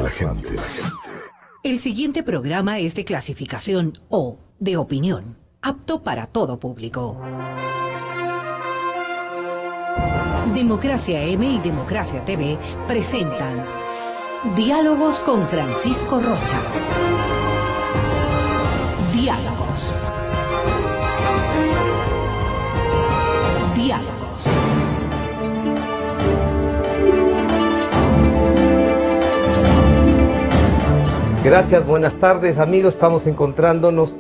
de la gente. El siguiente programa es de clasificación O, de opinión, apto para todo público. Democracia M y Democracia TV presentan Diálogos con Francisco Rocha. Diálogos. Diálogos. Gracias, buenas tardes amigos, estamos encontrándonos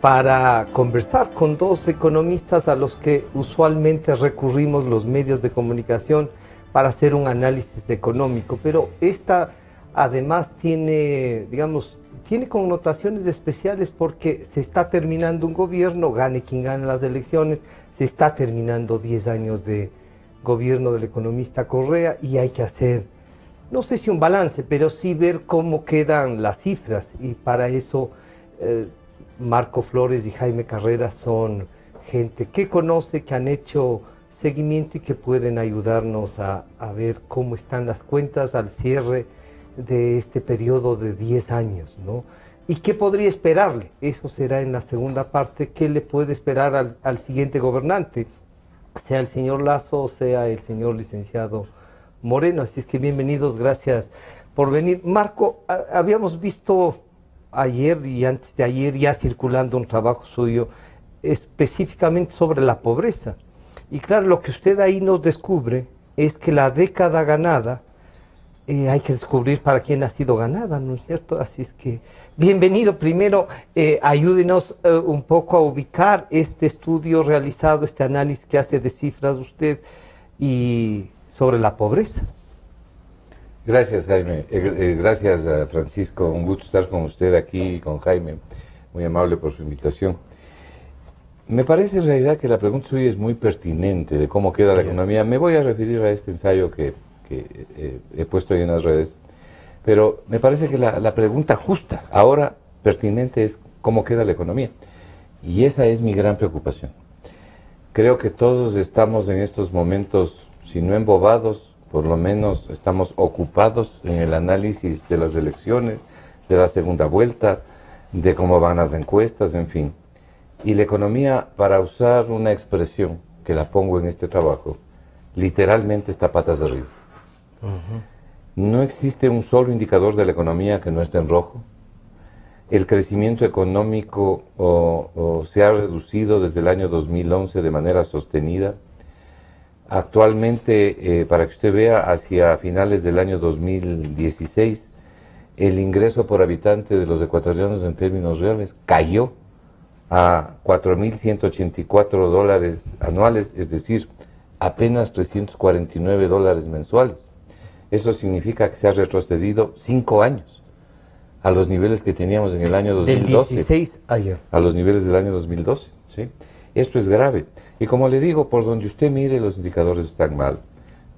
para conversar con dos economistas a los que usualmente recurrimos los medios de comunicación para hacer un análisis económico, pero esta además tiene, digamos, tiene connotaciones especiales porque se está terminando un gobierno, gane quien gane las elecciones, se está terminando 10 años de gobierno del economista Correa y hay que hacer, no sé si un balance, pero sí ver cómo quedan las cifras, y para eso Marco Flores y Jaime Carreras son gente que conoce, que han hecho seguimiento y que pueden ayudarnos a ver cómo están las cuentas al cierre de este periodo de 10 años, ¿no? ¿Y qué podría esperarle? Eso será en la segunda parte. ¿Qué le puede esperar al siguiente gobernante? Sea el señor Lasso o sea el señor licenciado Moreno. Así es que bienvenidos, gracias por venir. Marco, habíamos visto ayer y antes de ayer ya circulando un trabajo suyo específicamente sobre la pobreza. Y claro, lo que usted ahí nos descubre es que la década ganada, hay que descubrir para quién ha sido ganada, ¿no es cierto? Así es que, bienvenido. Primero, ayúdenos un poco a ubicar este estudio realizado, este análisis que hace de cifras usted y sobre la pobreza. Gracias, Jaime. Gracias, Francisco. Un gusto estar con usted aquí, con Jaime. Muy amable por su invitación. Me parece en realidad que la pregunta suya es muy pertinente de cómo queda la economía. Me voy a referir a este ensayo que he puesto ahí en las redes, pero me parece que la pregunta justa, ahora pertinente, es cómo queda la economía. Y esa es mi gran preocupación. Creo que todos estamos en estos momentos, si no embobados, por lo menos estamos ocupados en el análisis de las elecciones, de la segunda vuelta, de cómo van las encuestas, en fin. Y la economía, para usar una expresión que la pongo en este trabajo, literalmente está patas arriba. No existe un solo indicador de la economía que no esté en rojo. El crecimiento económico se ha reducido desde el año 2011 de manera sostenida. Actualmente, para que usted vea, hacia finales del año 2016, el ingreso por habitante de los ecuatorianos en términos reales cayó a $4.184 anuales, es decir, apenas $349 mensuales. Eso significa que se ha retrocedido 5 años a los niveles que teníamos en el año 2012. Del 16 ayer. A los niveles del año 2012, ¿sí? Esto es grave. Y como le digo, por donde usted mire, los indicadores están mal.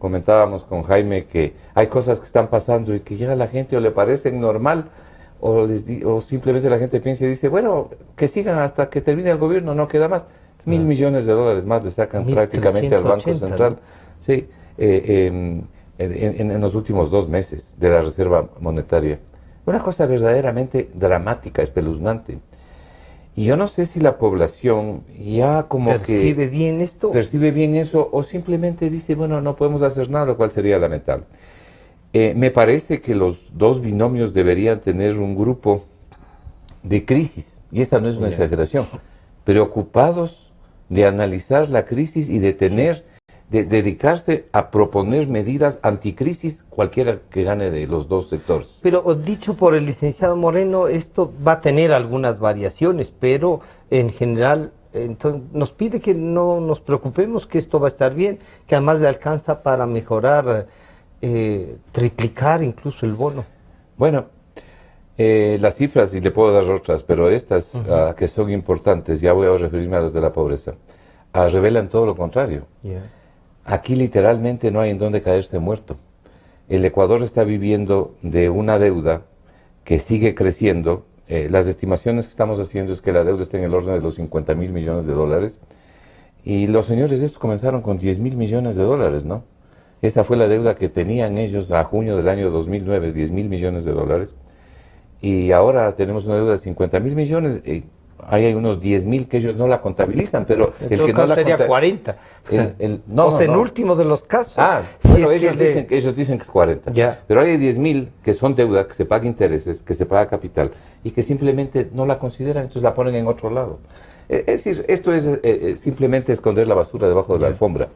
Comentábamos con Jaime que hay cosas que están pasando y que ya a la gente o le parecen normal o simplemente la gente piensa y dice, bueno, que sigan hasta que termine el gobierno, no queda más. $1.000 millones más le sacan prácticamente al Banco Central. Sí, en los últimos 2 meses de la Reserva Monetaria. Una cosa verdaderamente dramática, espeluznante. Y yo no sé si la población ya como ¿percibe bien esto? Percibe bien eso o simplemente dice, bueno, no podemos hacer nada, lo cual sería lamentable. Me parece que los dos binomios deberían tener un grupo de crisis, y esta no es una exageración, preocupados de analizar la crisis y de tener, de dedicarse a proponer medidas anticrisis, cualquiera que gane de los dos sectores. Pero dicho por el licenciado Moreno, esto va a tener algunas variaciones, pero en general entonces, nos pide que no nos preocupemos, que esto va a estar bien, que además le alcanza para mejorar, triplicar incluso el bono. Bueno, las cifras, y le puedo dar otras, pero estas que son importantes, ya voy a referirme a las de la pobreza, revelan todo lo contrario. Aquí literalmente no hay en dónde caerse muerto. El Ecuador está viviendo de una deuda que sigue creciendo. Las estimaciones que estamos haciendo es que la deuda está en el orden de los $50.000 millones. Y los señores estos comenzaron con $10.000 millones, ¿no? Esa fue la deuda que tenían ellos a junio del año 2009, 10 mil millones de dólares. Y ahora tenemos una deuda de 50 mil millones. Ahí hay unos 10 mil que ellos no la contabilizan, pero En el todo que no caso la sería 40. no, O sea, en no. último de los casos. Si bueno, ellos dicen que es 40. Ya. Pero hay 10 mil que son deuda, que se paga intereses, que se paga capital, y que simplemente no la consideran, entonces la ponen en otro lado. Es decir, esto es simplemente esconder la basura debajo de la alfombra.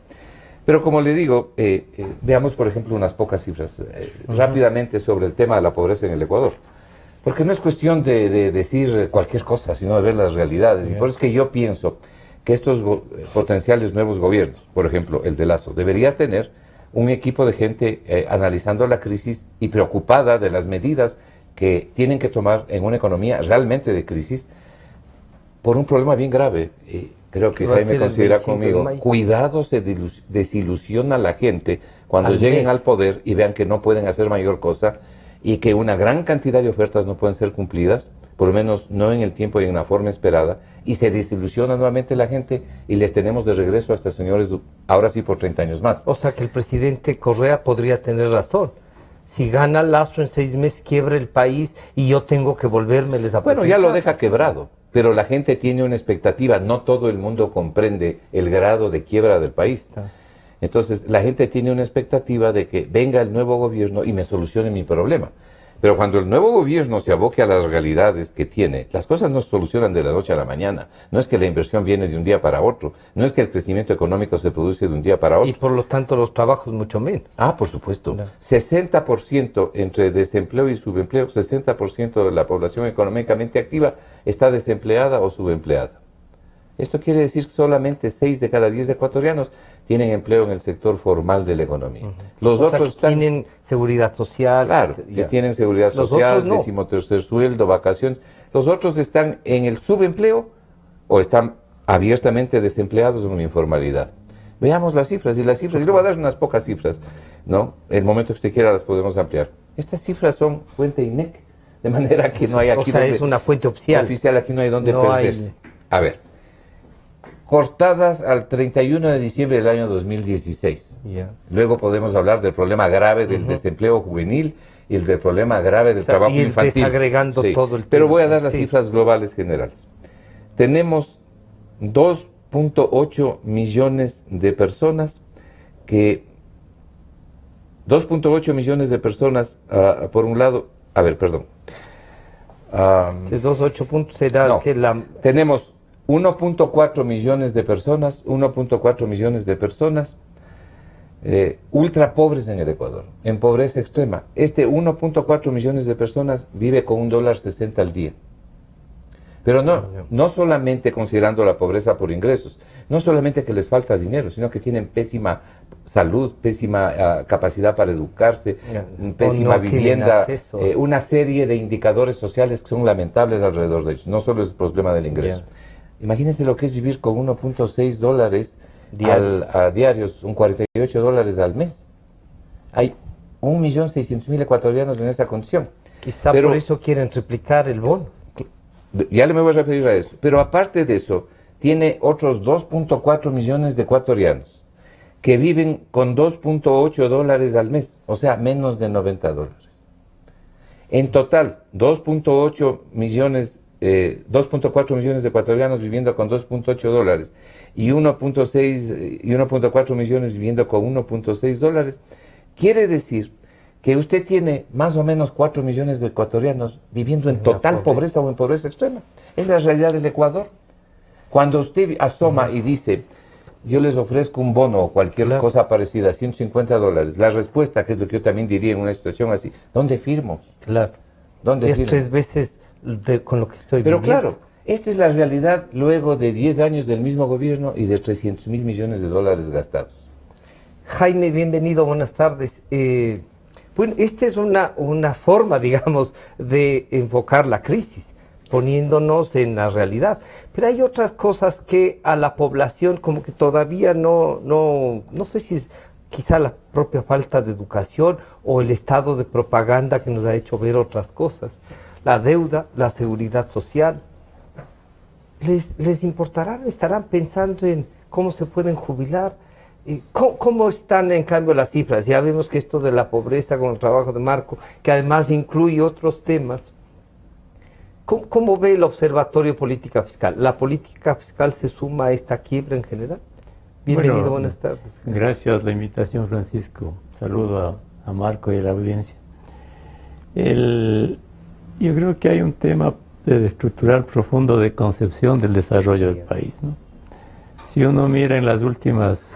Pero como le digo, veamos por ejemplo unas pocas cifras rápidamente sobre el tema de la pobreza en el Ecuador. Porque no es cuestión de decir cualquier cosa, sino de ver las realidades. Y por eso es que yo pienso que estos potenciales nuevos gobiernos, por ejemplo el de Lasso, debería tener un equipo de gente analizando la crisis y preocupada de las medidas que tienen que tomar en una economía realmente de crisis por un problema bien grave. Creo que Jaime considera conmigo, cuidado, se desilusiona a la gente cuando lleguen al poder y vean que no pueden hacer mayor cosa y que una gran cantidad de ofertas no pueden ser cumplidas, por lo menos no en el tiempo y en la forma esperada, y se desilusiona nuevamente la gente y les tenemos de regreso a estos señores, ahora sí por 30 años más. O sea que el presidente Correa podría tener razón. Si gana Lasso en 6 meses, quiebra el país y yo tengo que volvérmeles a presentar. Bueno, ya lo deja quebrado, pero la gente tiene una expectativa, no todo el mundo comprende el grado de quiebra del país. Entonces, la gente tiene una expectativa de que venga el nuevo gobierno y me solucione mi problema. Pero cuando el nuevo gobierno se aboque a las realidades que tiene, las cosas no se solucionan de la noche a la mañana. No es que la inversión viene de un día para otro. No es que el crecimiento económico se produce de un día para otro. Y por lo tanto los trabajos mucho menos. Ah, por supuesto. No. 60% entre desempleo y subempleo, 60% de la población económicamente activa está desempleada o subempleada. Esto quiere decir que solamente 6 de cada 10 ecuatorianos tienen empleo en el sector formal de la economía. Los otros tienen seguridad social. Claro, que tienen seguridad social, 13º sueldo, vacaciones. Los otros están en el subempleo o están abiertamente desempleados en una informalidad. Veamos las cifras, y le voy a dar unas pocas cifras, ¿no? El momento que usted quiera las podemos ampliar. Estas cifras son fuente INEC, de manera que no hay aquí... O sea, es una fuente oficial. Aquí no hay donde perderse. A ver. Cortadas al 31 de diciembre del año 2016. Luego podemos hablar del problema grave del desempleo juvenil y del problema grave del trabajo infantil. Desagregando todo el tema. Pero voy a dar las cifras globales generales. Tenemos 2.8 millones de personas que... 2.8 millones de personas, por un lado... A ver, perdón. 2.8 puntos será no, que la... Tenemos 1.4 millones de personas, ultra pobres en el Ecuador, en pobreza extrema. Este 1.4 millones de personas vive con $1.60 al día. Pero no solamente considerando la pobreza por ingresos, no solamente que les falta dinero, sino que tienen pésima salud, pésima capacidad para educarse, pésima vivienda, una serie de indicadores sociales que son lamentables alrededor de ellos. No solo es el problema del ingreso. Imagínense lo que es vivir con $1.6 diarios, un $48 al mes. Hay 1.600.000 ecuatorianos en esa condición. Quizá por eso quieren triplicar el bono. Ya me voy a referir a eso. Pero aparte de eso, tiene otros 2.4 millones de ecuatorianos que viven con $2.8 al mes, o sea, menos de $90. En total, 2.4 millones de ecuatorianos viviendo con $2.8 y 1.4 millones viviendo con $1.6, quiere decir que usted tiene más o menos 4 millones de ecuatorianos viviendo en total pobreza o en pobreza extrema. Es la realidad del Ecuador. Cuando usted asoma y dice, yo les ofrezco un bono o cualquier cosa parecida, $150, la respuesta, que es lo que yo también diría en una situación así, ¿dónde firmo? Claro. ¿Dónde firmo? 3 veces con lo que estoy viviendo. Pero claro, esta es la realidad luego de 10 años del mismo gobierno y de 300.000 millones de dólares gastados. Jaime, bienvenido, buenas tardes. Bueno, esta es una forma, digamos, de enfocar la crisis, poniéndonos en la realidad. Pero hay otras cosas que a la población como que todavía no sé si es quizá la propia falta de educación o el estado de propaganda que nos ha hecho ver otras cosas. La deuda, la seguridad social. ¿Les importará? ¿Estarán pensando en cómo se pueden jubilar? ¿Cómo están en cambio las cifras? Ya vemos que esto de la pobreza con el trabajo de Marco, que además incluye otros temas. ¿Cómo ve el Observatorio Política Fiscal? ¿La política fiscal se suma a esta quiebra en general? Bienvenido, Bueno, buenas tardes. Gracias a la invitación, Francisco. Saludo a Marco y a la audiencia. Yo creo que hay un tema estructural profundo de concepción del desarrollo del país, ¿no? Si uno mira en los últimos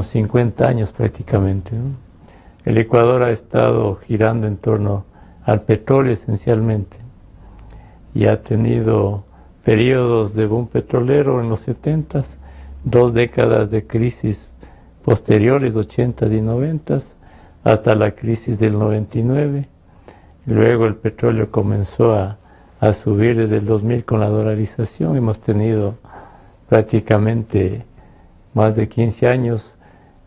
50 años prácticamente, ¿no? El Ecuador ha estado girando en torno al petróleo esencialmente y ha tenido periodos de boom petrolero en los 70s, 2 décadas de crisis posteriores, 80s y 90s, hasta la crisis del 99. Luego el petróleo comenzó a subir desde el 2000 con la dolarización. Hemos tenido prácticamente más de 15 años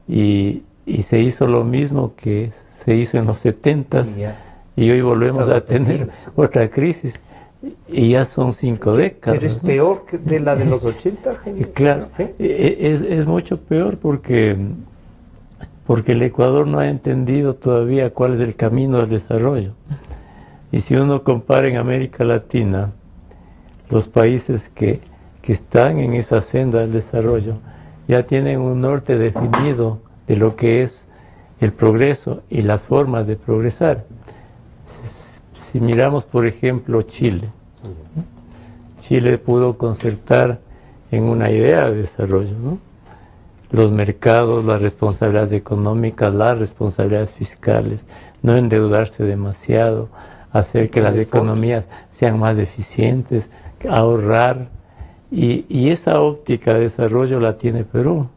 y se hizo lo mismo que se hizo en los 70s y hoy volvemos a tener otra crisis y ya son 5 décadas. ¿Pero es peor que de la de los 80? Claro, ¿sí? es mucho peor porque el Ecuador no ha entendido todavía cuál es el camino del desarrollo. Y si uno compara en América Latina, los países que están en esa senda del desarrollo ya tienen un norte definido de lo que es el progreso y las formas de progresar. Si miramos, por ejemplo, Chile, Chile pudo concertar en una idea de desarrollo, ¿no? Los mercados, las responsabilidades económicas, las responsabilidades fiscales, no endeudarse demasiado, hacer que las economías sean más eficientes, ahorrar. Y esa óptica de desarrollo la tiene Perú.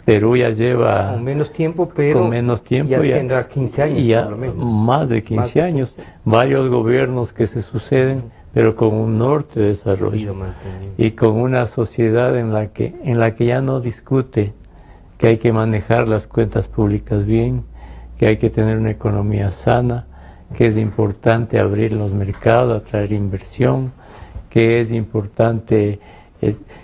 Perú ya lleva... Con menos tiempo, pero ya tendrá 15 años ya, por lo menos. Más de 15 años, varios gobiernos que se suceden, pero con un norte de desarrollo y con una sociedad en la que ya no discute que hay que manejar las cuentas públicas bien, que hay que tener una economía sana, que es importante abrir los mercados, atraer inversión, que es importante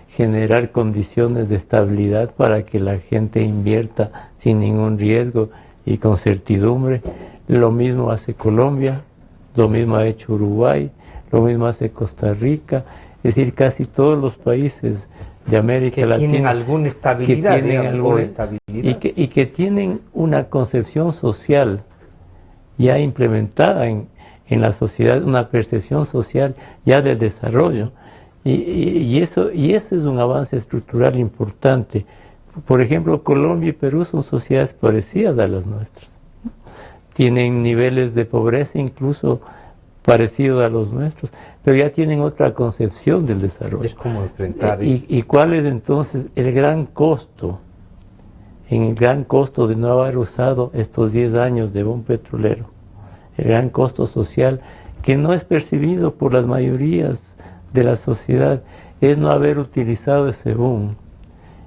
generar condiciones de estabilidad para que la gente invierta sin ningún riesgo y con certidumbre. Lo mismo hace Colombia, lo mismo ha hecho Uruguay, lo mismo hace Costa Rica, es decir, casi todos los países de América Latina tienen alguna estabilidad, y que tienen una concepción social ya implementada en la sociedad, una percepción social ya del desarrollo. Y ese es un avance estructural importante. Por ejemplo, Colombia y Perú son sociedades parecidas a las nuestras. Tienen niveles de pobreza incluso parecidos a los nuestros, pero ya tienen otra concepción del desarrollo. Es como enfrentar ¿Y cuál es entonces el gran costo? El gran costo de no haber usado estos 10 años de boom petrolero. El gran costo social que no es percibido por las mayorías de la sociedad es no haber utilizado ese boom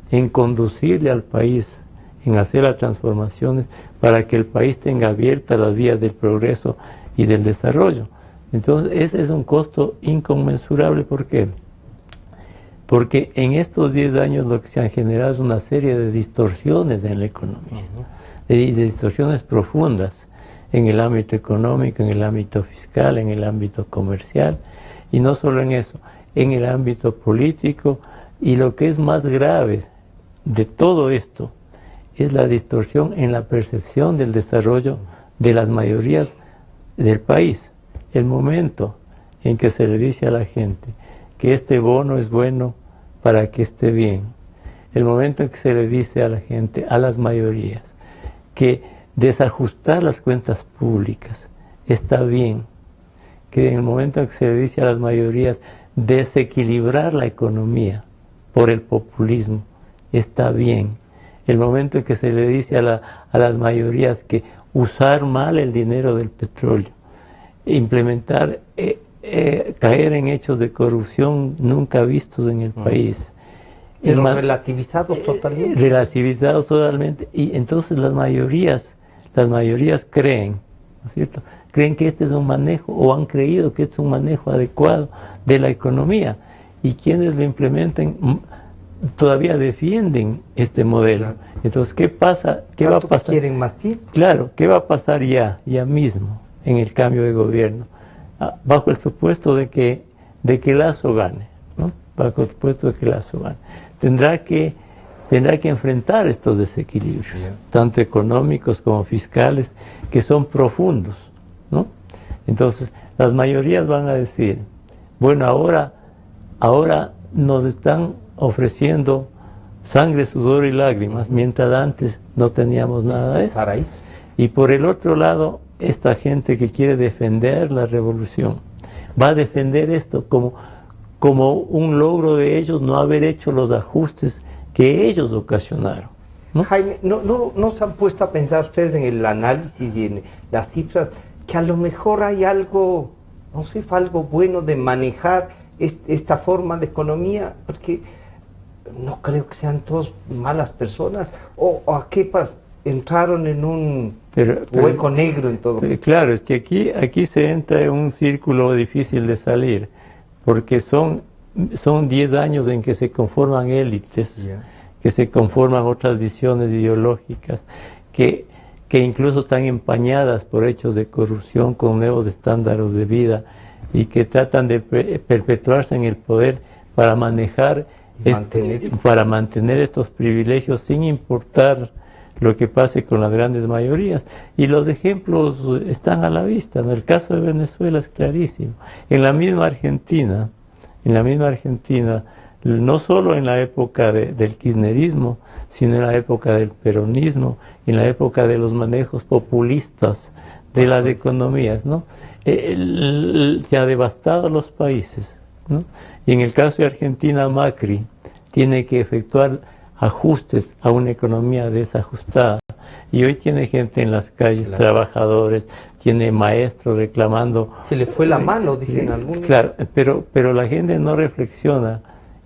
en conducirle al país, en hacer las transformaciones para que el país tenga abiertas las vías del progreso y del desarrollo. Entonces ese es un costo inconmensurable. ¿Por qué? Porque en estos 10 años lo que se han generado es una serie de distorsiones en la economía, de distorsiones profundas en el ámbito económico, en el ámbito fiscal, en el ámbito comercial, y no solo en eso, en el ámbito político. Y lo que es más grave de todo esto es la distorsión en la percepción del desarrollo de las mayorías del país. El momento en que se le dice a la gente que este bono es bueno para que esté bien, el momento en que se le dice a la gente, a las mayorías, que desajustar las cuentas públicas está bien, que en el momento en que se le dice a las mayorías desequilibrar la economía por el populismo está bien, el momento en que se le dice a las mayorías que usar mal el dinero del petróleo, implementar, caer en hechos de corrupción nunca vistos en el país. Pero relativizados totalmente. Relativizados totalmente. Y entonces las mayorías creen, ¿no es cierto? Creen que este es un manejo, o han creído que este es un manejo adecuado de la economía. Y quienes lo implementen todavía defienden este modelo. Claro. Entonces, ¿qué pasa? ¿Qué va a Tanto que pasar? quieren más tiempo. Claro, ¿qué va a pasar ya mismo en el cambio de gobierno? Bajo el supuesto de que Lasso gane, ¿no? Bajo el supuesto de que Lasso gane. Tendrá que enfrentar estos desequilibrios, tanto económicos como fiscales, que son profundos, ¿no? Entonces, las mayorías van a decir, bueno, ahora nos están ofreciendo sangre, sudor y lágrimas, mientras antes no teníamos nada de eso. Paraíso. Y por el otro lado, esta gente que quiere defender la revolución, va a defender esto como un logro de ellos no haber hecho los ajustes que ellos ocasionaron, ¿no? Jaime, ¿no se han puesto a pensar ustedes en el análisis y en las cifras que a lo mejor hay algo, no sé, algo bueno de manejar esta forma la economía? Porque no creo que sean todos malas personas, o a qué entraron en un hueco negro en todo. Claro, es que aquí se entra en un círculo difícil de salir, porque son 10 años en que se conforman élites, que se conforman otras visiones ideológicas, que incluso están empañadas por hechos de corrupción con nuevos estándares de vida y que tratan de perpetuarse en el poder para mantener estos privilegios sin importar lo que pase con las grandes mayorías. Y los ejemplos están a la vista, ¿no? El caso de Venezuela es clarísimo. En la misma Argentina, no solo en la época del kirchnerismo, sino en la época del peronismo, en la época de los manejos populistas de las economías, ¿no? Se ha devastado los países, ¿no? Y en el caso de Argentina, Macri tiene que efectuar ajustes a una economía desajustada. Y hoy tiene gente en las calles, claro, trabajadores, tiene maestros reclamando. Se le fue la mano, dicen algunos. Claro, pero la gente no reflexiona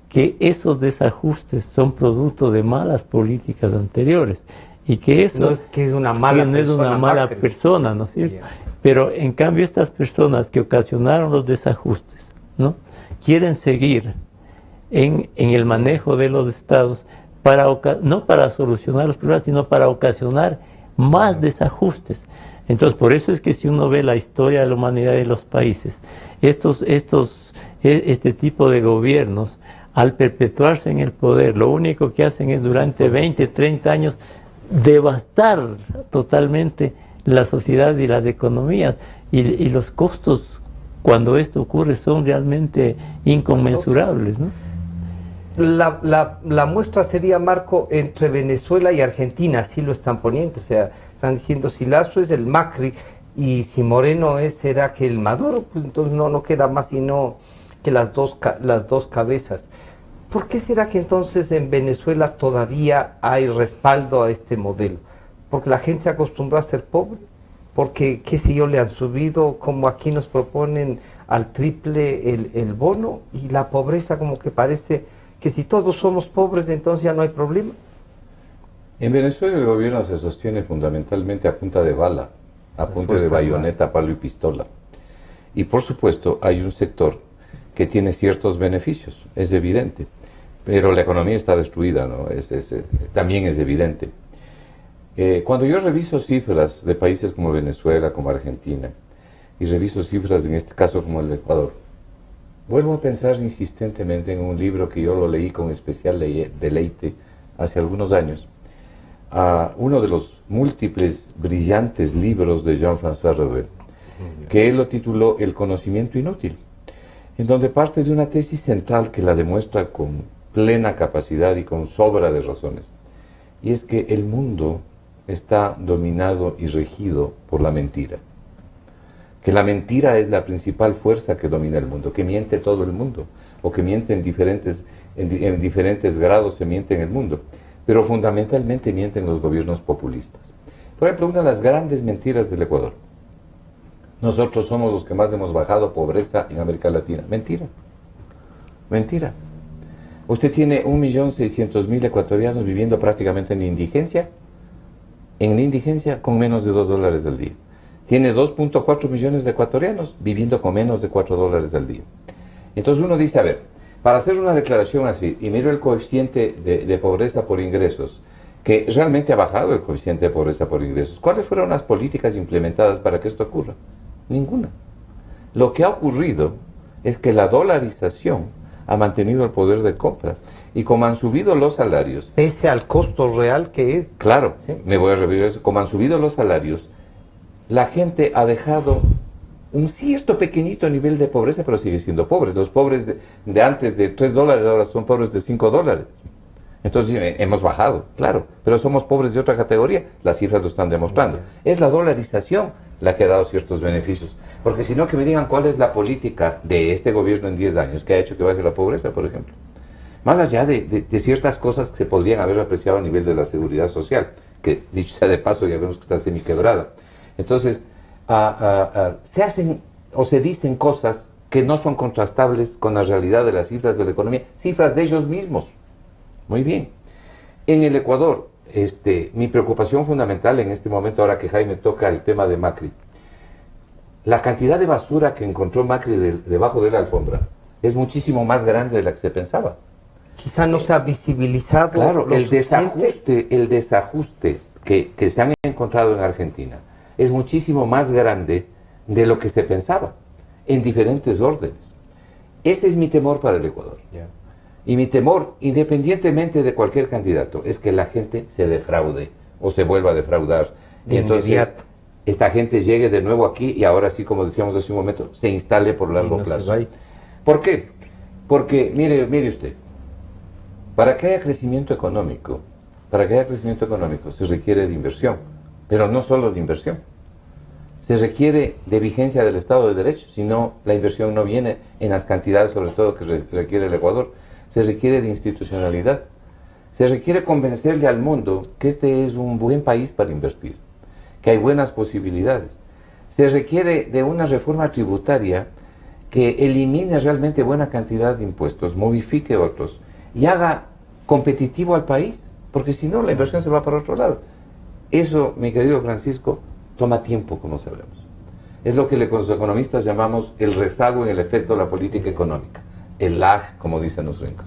que esos desajustes son producto de malas políticas anteriores y que eso no es que es una mala no es una mala persona, ¿no es cierto? Yeah. Pero en cambio estas personas que ocasionaron los desajustes, ¿no?, quieren seguir en el manejo de los estados no para solucionar los problemas, sino para ocasionar más desajustes. Entonces, por eso es que si uno ve la historia de la humanidad de los países, este tipo de gobiernos, al perpetuarse en el poder, lo único que hacen es durante 20, 30 años devastar totalmente la sociedad y las economías, y los costos cuando esto ocurre son realmente inconmensurables, ¿no? La muestra sería, Marco, entre Venezuela y Argentina, así lo están poniendo, o sea, están diciendo si Lasso es el Macri y si Moreno será que el Maduro, pues entonces no queda más sino que las dos cabezas. ¿Por qué será que entonces en Venezuela todavía hay respaldo a este modelo? ¿Porque la gente se acostumbró a ser pobre? ¿Porque, qué sé yo, le han subido, como aquí nos proponen, al triple el bono? Y la pobreza como que parece que si todos somos pobres entonces ya no hay problema. En Venezuela el gobierno se sostiene fundamentalmente a punta de bala, a punta de bayoneta, palo y pistola. Y por supuesto hay un sector que tiene ciertos beneficios, es evidente, pero la economía está destruida, ¿no? También es evidente. Cuando yo reviso cifras de países como Venezuela, como Argentina, y reviso cifras en este caso como el de Ecuador, vuelvo a pensar insistentemente en un libro que yo lo leí con especial deleite hace algunos años, uno de los múltiples brillantes libros de Jean-François Revel, que él lo tituló El conocimiento inútil, en donde parte de una tesis central que la demuestra con plena capacidad y con sobra de razones, y es que el mundo está dominado y regido por la mentira, que la mentira es la principal fuerza que domina el mundo, que miente todo el mundo, o que miente en diferentes grados, se miente en el mundo, pero fundamentalmente mienten los gobiernos populistas. Por ejemplo, una de las grandes mentiras del Ecuador: nosotros somos los que más hemos bajado pobreza en América Latina. Mentira. Mentira. Usted tiene 1.600.000 ecuatorianos viviendo prácticamente en indigencia con menos de $2 al día. Tiene 2.4 millones de ecuatorianos viviendo con menos de $4 al día. Entonces uno dice, a ver, para hacer una declaración así, y miro el coeficiente de pobreza por ingresos, que realmente ha bajado el coeficiente de pobreza por ingresos, ¿cuáles fueron las políticas implementadas para que esto ocurra? Ninguna. Lo que ha ocurrido es que la dolarización ha mantenido el poder de compra, y como han subido los salarios... Pese al costo real que es. Claro, ¿sí? me voy a referir a eso, como han subido los salarios, la gente ha dejado un cierto pequeñito nivel de pobreza, pero sigue siendo pobres. Los pobres de antes de $3 ahora son pobres de $5. Entonces hemos bajado, claro, pero somos pobres de otra categoría, las cifras lo están demostrando. Es la dolarización la que ha dado ciertos beneficios, porque si no, que me digan cuál es la política de este gobierno en 10 años que ha hecho que baje la pobreza, por ejemplo. Más allá de ciertas cosas que se podrían haber apreciado a nivel de la seguridad social, que dicho sea de paso ya vemos que está semiquebrada. Entonces, se hacen o se dicen cosas que no son contrastables con la realidad de las cifras de la economía, cifras de ellos mismos. Muy bien. En el Ecuador, mi preocupación fundamental en este momento, ahora que Jaime toca el tema de Macri, la cantidad de basura que encontró Macri debajo de la alfombra es muchísimo más grande de la que se pensaba. Quizá no se ha visibilizado. Claro, lo el desajuste que se han encontrado en Argentina es muchísimo más grande de lo que se pensaba, en diferentes órdenes. Ese es mi temor para el Ecuador. Yeah. Y mi temor, independientemente de cualquier candidato, es que la gente se defraude o se vuelva a defraudar. Y entonces esta gente llegue de nuevo aquí y ahora sí, como decíamos hace un momento, se instale por largo plazo. ¿Por qué? Porque, mire usted, para que haya crecimiento económico, se requiere de inversión, pero no solo de inversión. Se requiere de vigencia del Estado de Derecho, si no, la inversión no viene en las cantidades, sobre todo, que requiere el Ecuador. Se requiere de institucionalidad. Se requiere convencerle al mundo que este es un buen país para invertir, que hay buenas posibilidades. Se requiere de una reforma tributaria que elimine realmente buena cantidad de impuestos, modifique otros y haga competitivo al país, porque si no, la inversión se va para otro lado. Eso, mi querido Francisco, toma tiempo, como sabemos. Es lo que los economistas llamamos el rezago en el efecto de la política económica, el lag, como dicen los gringos.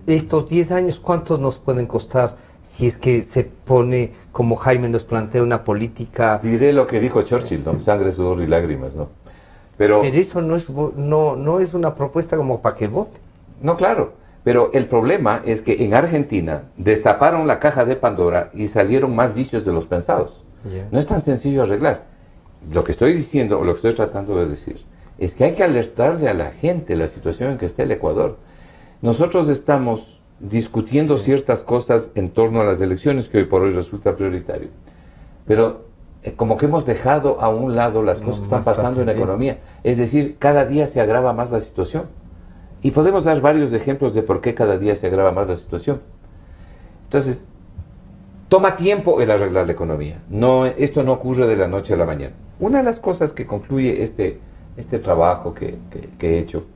Estos 10 años, ¿cuántos nos pueden costar si es que se pone, como Jaime nos plantea, una política? Diré lo que dijo Churchill, ¿no? Sangre, sudor y lágrimas, ¿no? Pero eso no es una propuesta como para que vote. No, claro. Pero el problema es que en Argentina destaparon la caja de Pandora y salieron más vicios de los pensados. Yeah. No es tan sencillo arreglar. Lo que estoy diciendo, o lo que estoy tratando de decir, es que hay que alertarle a la gente la situación en que está el Ecuador. Nosotros estamos discutiendo ciertas cosas en torno a las elecciones que hoy por hoy resulta prioritario. Pero como que hemos dejado a un lado las cosas que están pasando en la economía. Es decir, cada día se agrava más la situación. Y podemos dar varios ejemplos de por qué cada día se agrava más la situación. Entonces, toma tiempo el arreglar la economía. Esto no ocurre de la noche a la mañana. Una de las cosas que concluye este trabajo que he hecho,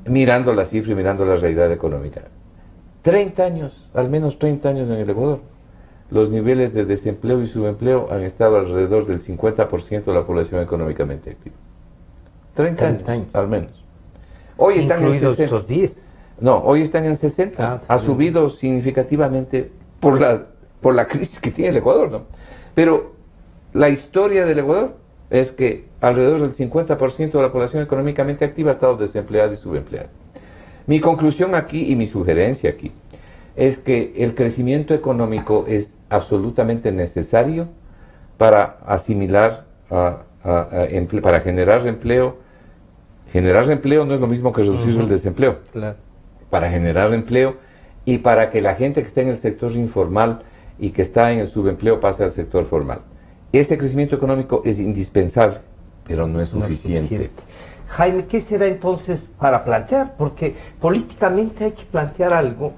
mirando la cifra y mirando la realidad económica, 30 años, al menos 30 años en el Ecuador, los niveles de desempleo y subempleo han estado alrededor del 50% de la población económicamente activa. 30 años, al menos. Hoy están en 60. Estos 10. No, hoy están en 60. Ha subido significativamente por la crisis que tiene el Ecuador, ¿no? Pero la historia del Ecuador es que alrededor del 50% de la población económicamente activa ha estado desempleada y subempleada. Mi conclusión aquí y mi sugerencia aquí es que el crecimiento económico es absolutamente necesario para asimilar, para generar empleo. Generar empleo no es lo mismo que reducir el desempleo. Claro. Para generar empleo y para que la gente que está en el sector informal y que está en el subempleo pase al sector formal. Este crecimiento económico es indispensable, pero no es suficiente. Jaime, ¿qué será entonces para plantear? Porque políticamente hay que plantear algo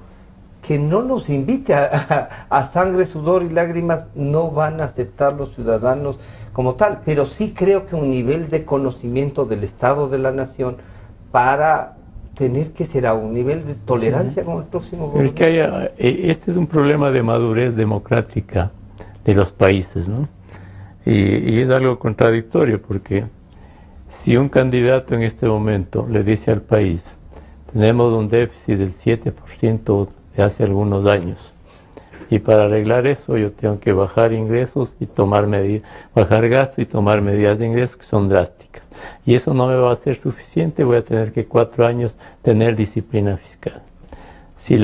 que no nos invite a sangre, sudor y lágrimas. No van a aceptar los ciudadanos como tal, pero sí creo que un nivel de conocimiento del Estado de la Nación para tener que será un nivel de tolerancia con el próximo gobierno. Este es un problema de madurez democrática de los países, ¿no? Y es algo contradictorio porque si un candidato en este momento le dice al país, tenemos un déficit del 7% de hace algunos años. Y para arreglar eso yo tengo que bajar ingresos y tomar medidas, bajar gastos y tomar medidas de ingresos que son drásticas. Y eso no me va a ser suficiente, voy a tener que 4 años tener disciplina fiscal. Si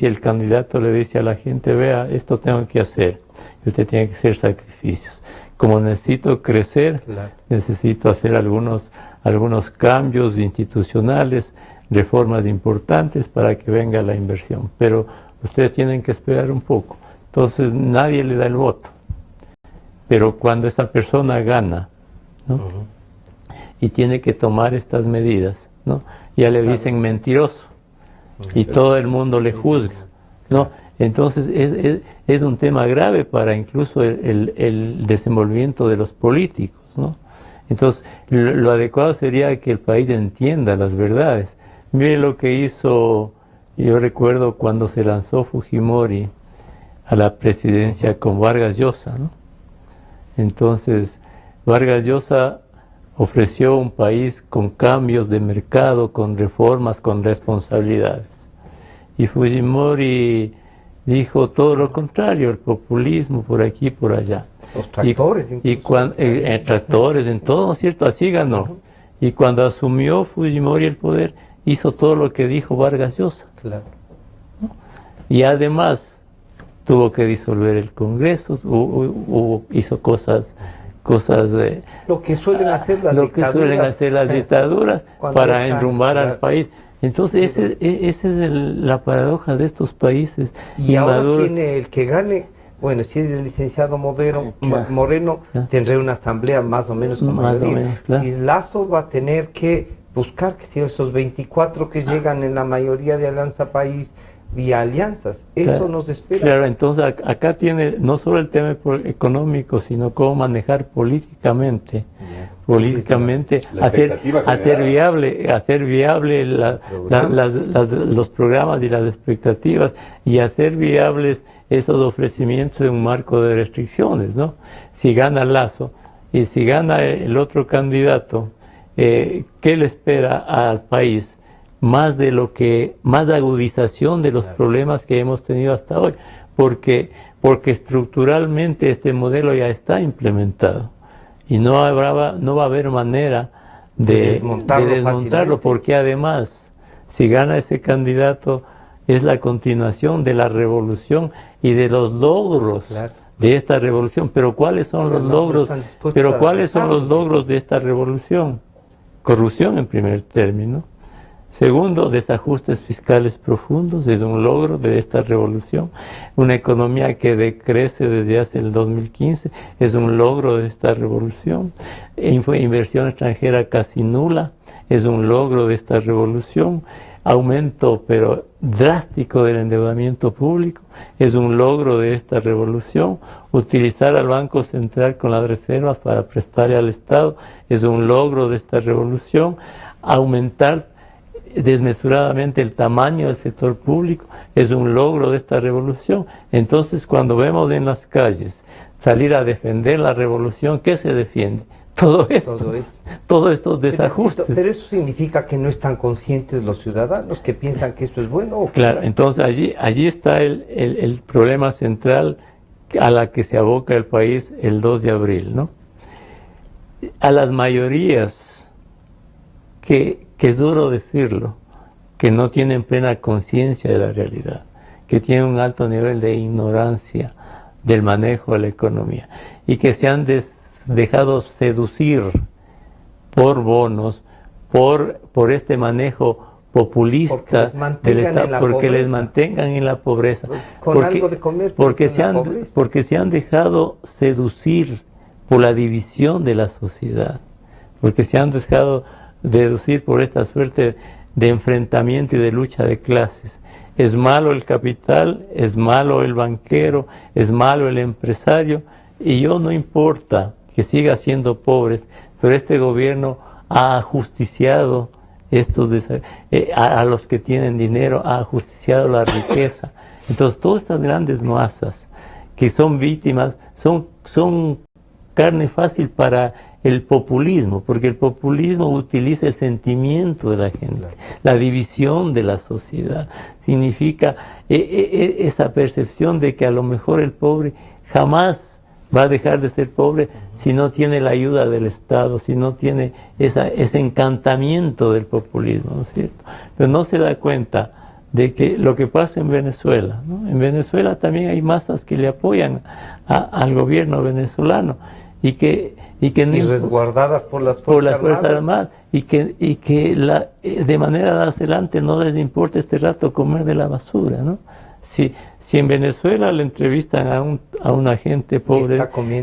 el candidato le dice a la gente, vea, esto tengo que hacer, y usted tiene que hacer sacrificios. Como necesito crecer, claro, necesito hacer algunos cambios institucionales, reformas importantes para que venga la inversión. Pero ustedes tienen que esperar un poco. Entonces nadie le da el voto. Pero cuando esa persona gana, ¿no? Y tiene que tomar estas medidas, ¿no? Ya le dicen mentiroso. Y todo el mundo le juzga, ¿no? Entonces es un tema grave para incluso el desenvolvimiento de los políticos, ¿no? Entonces lo adecuado sería que el país entienda las verdades. Mire lo que hizo, yo recuerdo cuando se lanzó Fujimori a la presidencia con Vargas Llosa, ¿no? Entonces Vargas Llosa ofreció un país con cambios de mercado, con reformas, con responsabilidades. Y Fujimori dijo todo lo contrario, el populismo por aquí, por allá. Los tractores. Tractores, en todo, ¿no es cierto? Así ganó. Y cuando asumió Fujimori el poder, hizo todo lo que dijo Vargas Llosa. Claro. ¿No? Y además tuvo que disolver el Congreso, hizo cosas lo que suelen hacer las dictaduras para enrumbar al país. Entonces esa es la paradoja de estos países. Y ahora tiene el que gane, bueno, si es el licenciado Moreno, tendrá una asamblea más o menos con mayoría. Claro. Si Lasso va a tener que buscar que si esos 24 que llegan en la mayoría de Alianza País vía alianzas, eso claro, nos espera. Claro, entonces acá tiene no solo el tema económico, sino cómo manejar políticamente, hacer viable los programas y las expectativas, y hacer viables esos ofrecimientos de un marco de restricciones, ¿no? Si gana Lasso y si gana el otro candidato, ¿qué le espera al país? Más agudización de los problemas que hemos tenido hasta hoy, porque estructuralmente este modelo ya está implementado y no va a haber manera de desmontarlo, porque además, si gana ese candidato, es la continuación de la revolución y de los logros, claro, de esta revolución. Pero ¿cuáles son los logros? De esta revolución? Corrupción en primer término. Segundo, desajustes fiscales profundos, es un logro de esta revolución. Una economía que decrece desde hace el 2015, es un logro de esta revolución. Inversión extranjera casi nula, es un logro de esta revolución. Aumento, pero drástico, del endeudamiento público, es un logro de esta revolución. Utilizar al Banco Central con las reservas para prestarle al Estado, es un logro de esta revolución. Aumentar desmesuradamente el tamaño del sector público, es un logro de esta revolución. Entonces, cuando vemos en las calles salir a defender la revolución, ¿qué se defiende? Todos estos desajustes. Pero eso significa que no están conscientes los ciudadanos, que piensan que esto es bueno. ¿O claro, entonces allí está el problema central a la que se aboca el país el 2 de abril, ¿no? A las mayorías que es duro decirlo, que no tienen plena conciencia de la realidad, que tienen un alto nivel de ignorancia del manejo de la economía y que se han dejado seducir por bonos, por este manejo populista del Estado, porque les mantengan en la pobreza, algo de comer, porque se han dejado seducir por la división de la sociedad, porque se han dejado deducir por esta suerte de enfrentamiento y de lucha de clases. Es malo el capital, es malo el banquero, es malo el empresario, y no importa que siga siendo pobres, pero este gobierno ha ajusticiado a los que tienen dinero, ha ajusticiado la riqueza. Entonces todas estas grandes masas que son víctimas, son carne fácil para el populismo, porque el populismo utiliza el sentimiento de la gente, la división de la sociedad. Significa esa percepción de que a lo mejor el pobre jamás va a dejar de ser pobre si no tiene la ayuda del Estado, si no tiene ese encantamiento del populismo, ¿no es cierto? Pero no se da cuenta de que lo que pasa en Venezuela, ¿no? En Venezuela también hay masas que le apoyan al gobierno venezolano y resguardadas por las Fuerzas Armadas y que de manera adelante no les importa este rato comer de la basura, ¿no? Si en Venezuela le entrevistan a una gente pobre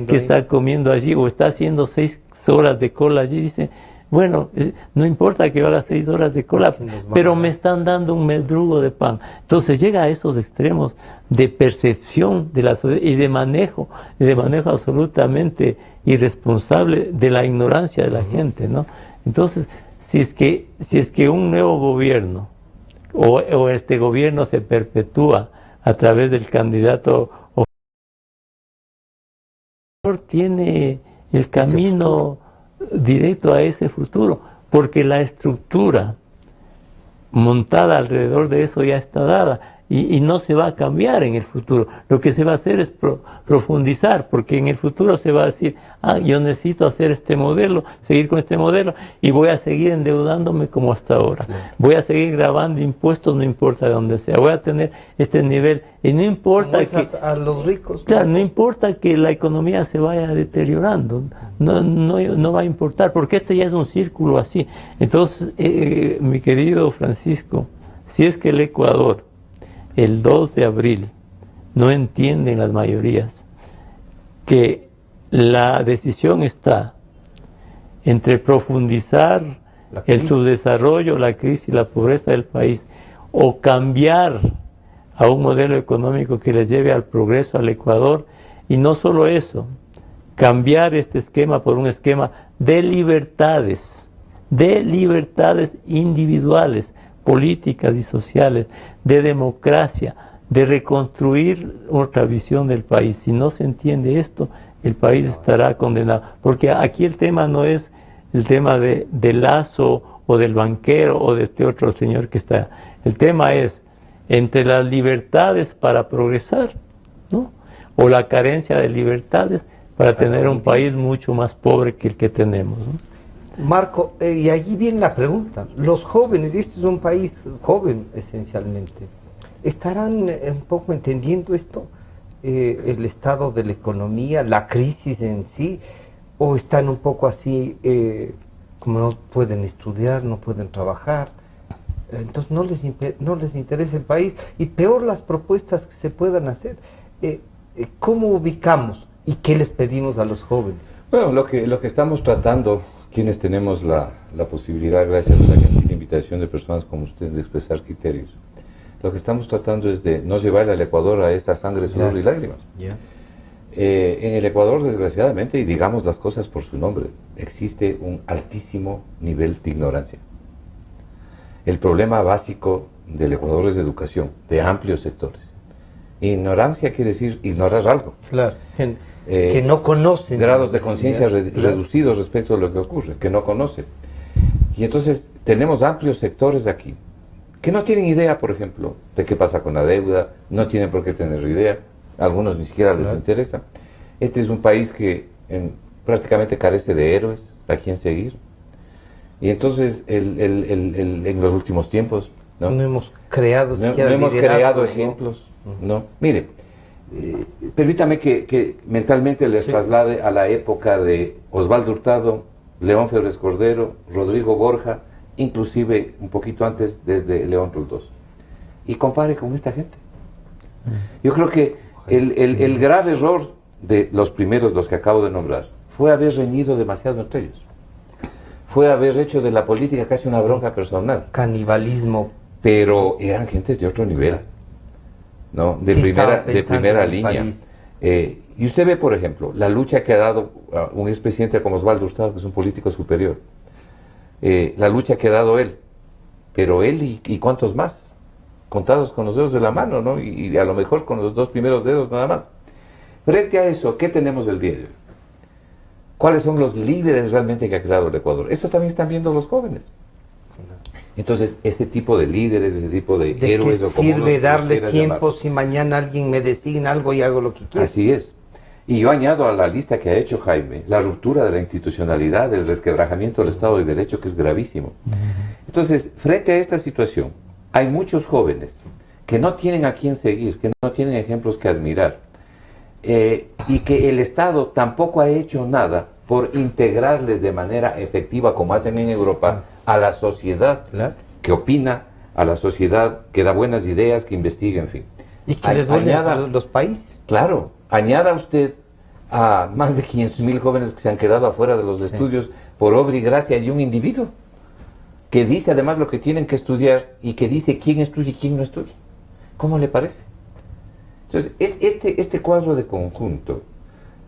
que está comiendo allí o está haciendo 6 horas de cola allí, dice, bueno, no importa que haga 6 horas de cola, pero me están dando un medrugo de pan. Entonces llega a esos extremos de percepción de la sociedad y de manejo absolutamente irresponsable de la ignorancia de la gente, ¿no? Entonces, si es que un nuevo gobierno o este gobierno se perpetúa a través del candidato, tiene el camino directo a ese futuro, porque la estructura montada alrededor de eso ya está dada y no se va a cambiar en el futuro. Lo que se va a hacer es profundizar, porque en el futuro se va a decir, yo necesito hacer este modelo, seguir con este modelo y voy a seguir endeudándome como hasta ahora. Claro. Voy a seguir grabando impuestos, no importa de dónde sea. Voy a tener este nivel y no importa a los ricos. Claro, no importa que la economía se vaya deteriorando, no va a importar, porque este ya es un círculo así. Entonces, mi querido Francisco, si es que el Ecuador el 2 de abril no entienden las mayorías que la decisión está entre profundizar el subdesarrollo, la crisis y la pobreza del país, o cambiar a un modelo económico que les lleve al progreso al Ecuador, y no solo eso, cambiar este esquema por un esquema de libertades individuales, políticas y sociales, de democracia, de reconstruir otra visión del país. Si no se entiende esto, el país estará condenado. Porque aquí el tema no es el tema de Lazo o del banquero o de este otro señor que está. El tema es entre las libertades para progresar, ¿no? O la carencia de libertades para tener un país mucho más pobre que el que tenemos, ¿no? Marco, y allí viene la pregunta. Los jóvenes, y este es un país joven esencialmente, ¿estarán un poco entendiendo esto? El estado de la economía, la crisis en sí, o están un poco así, como no pueden estudiar, no pueden trabajar, entonces no les interesa el país, y peor las propuestas que se puedan hacer. ¿Cómo ubicamos y qué les pedimos a los jóvenes? Bueno, lo que estamos tratando, quienes tenemos la posibilidad, gracias a la gentil invitación de personas como usted, de expresar criterios, lo que estamos tratando es de no llevar al Ecuador a esta sangre, sudor y lágrimas. En el Ecuador, desgraciadamente, y digamos las cosas por su nombre, existe un altísimo nivel de ignorancia. El problema básico del Ecuador es de educación, de amplios sectores. Ignorancia quiere decir ignorar algo. Claro, que no conocen. Grados de conciencia reducidos respecto a lo que ocurre, que no conocen. Y entonces tenemos amplios sectores de aquí que no tienen idea, por ejemplo, de qué pasa con la deuda, no tienen por qué tener idea, algunos ni siquiera les interesa. Este es un país que prácticamente carece de héroes a quien seguir. Y entonces en los últimos tiempos no hemos creado ejemplos, ¿no? Mire, permítame que mentalmente les traslade a la época de Osvaldo Hurtado, León Febres Cordero, Rodrigo Borja, inclusive un poquito antes desde León Roldós, y compare con esta gente. Yo creo que el grave error de los primeros, los que acabo de nombrar, fue haber reñido demasiado entre ellos, fue haber hecho de la política casi una bronca personal, canibalismo, pero eran gentes de otro nivel, ¿no? De primera línea. Y usted ve, por ejemplo, la lucha que ha dado un expresidente como Osvaldo Hurtado, que es un político superior, la lucha que ha dado él, pero él y cuántos más, contados con los dedos de la mano, ¿no? Y a lo mejor con los 2 primeros dedos nada más. Frente a eso, ¿qué tenemos del día de hoy? ¿Cuáles son los líderes realmente que ha creado el Ecuador? Eso también están viendo los jóvenes. Entonces, este tipo de líderes, este tipo de héroes, qué o como sirve darle tiempo llamar, si mañana alguien me designa algo y hago lo que quiera? así es. Y yo añado a la lista que ha hecho Jaime la ruptura de la institucionalidad, el resquebrajamiento del Estado de Derecho, que es gravísimo. Entonces, frente a esta situación, hay muchos jóvenes que no tienen a quién seguir, que no tienen ejemplos que admirar, y que el Estado tampoco ha hecho nada por integrarles de manera efectiva, como hacen en Europa, a la sociedad que opina, a la sociedad que da buenas ideas, que investiga, en fin. Y que le duelen Añada, a los países. claro, añada usted a más de 500,000 jóvenes que se han quedado afuera de los estudios por obra y gracia de un individuo, que dice además lo que tienen que estudiar y que dice quién estudia y quién no estudia. ¿Cómo le parece? Entonces, este cuadro de conjunto,